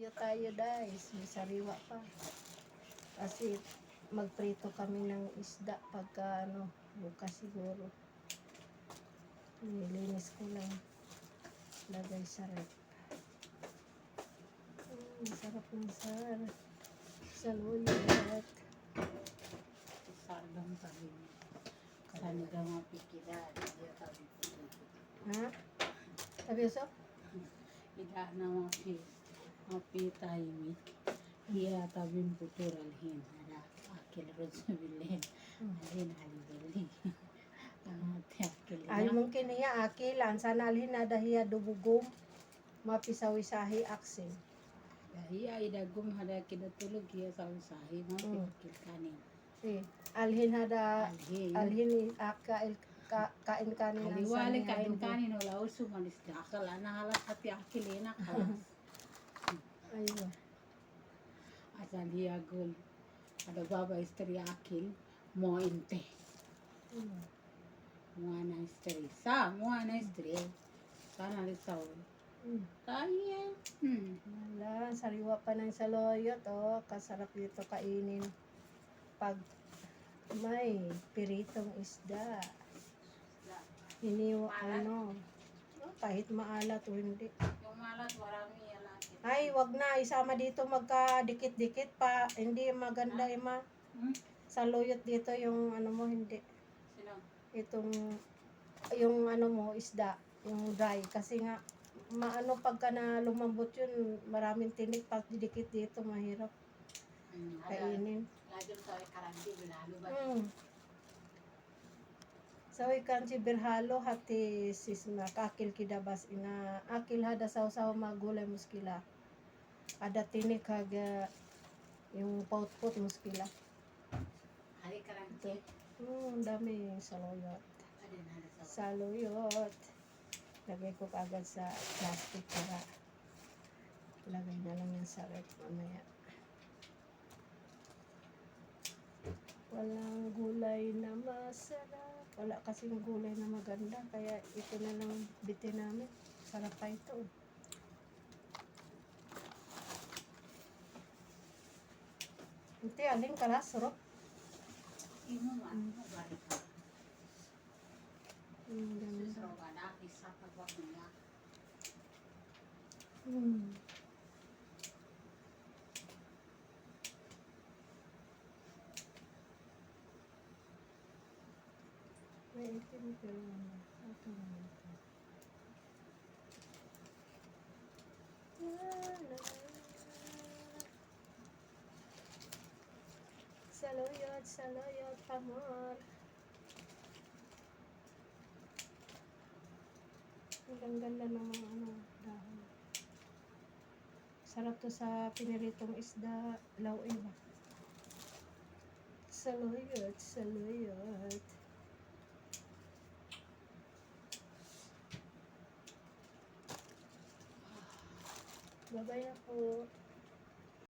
Saloyo tayo guys. May sariwa pa. Kasi magprito kami ng isda pagka bukas siguro. Nilinis ko lang. Lagay sa rep. Masarap ng saluyot. Sardong tabi. Sanigang mapikidad. Ha? Sabi so? Ida na mapitay mi. Iya tabin putural hin. Ada akil rozubilin. Alin halibali. Ay mungkin iya akilan. Sana alhin na dahiya dubugom. Mapisawisahi aksin. Iya ida gum hada kidatulog iya sawi-sahi. Mapikil kanin. Alhin hada Alhin. kain kanin ang Aliwali saniya kain dugo. kanin wala uso manis dakal ana halas hati akilina kalas. Ayun. Asal dia gol. Ada baba istri akil mo inte. Muana istri. Muana istri. Sana lisaw. Kaya. Wala, sariwa pa ng saloyot. Kasarap dito kainin. Pag may piritong isda. Kahit maalat o hindi. Yung malat marami yan. Ay, wag na. Isama dito magka-dikit-dikit pa. Hindi maganda, Ima. Saluyot dito yung hindi. Sino? Yung isda. Yung dry. Kasi nga, pagka na lumambot yun, maraming tinik. Pag didikit dito, mahirap kainin. Lajong sa karandi, binalo ba? So ikan si berhalo hati sisma kakil kidabas ina akil hada saw magulay muskila. Ada tinik haga yung paut-paut muskila. Hari karandi. Dami saluyot. Saluyot. Lagay ko agad sa plastic para lagay na lang yan sa rep mamaya. Walang gulay na masarap. Wala kasing gulay na maganda. Kaya ito na lang bitin namin. Sarap pa ito. Ito aling kalas. Sarap. Imo man. Ganda. Isa pagwag niya. May itim pero ito naman ito. Saluyot, pamor. Ang ganda ng mga dahon. Sarap to sa piniritong isda. Lauin ba? Saluyot. Babay ako.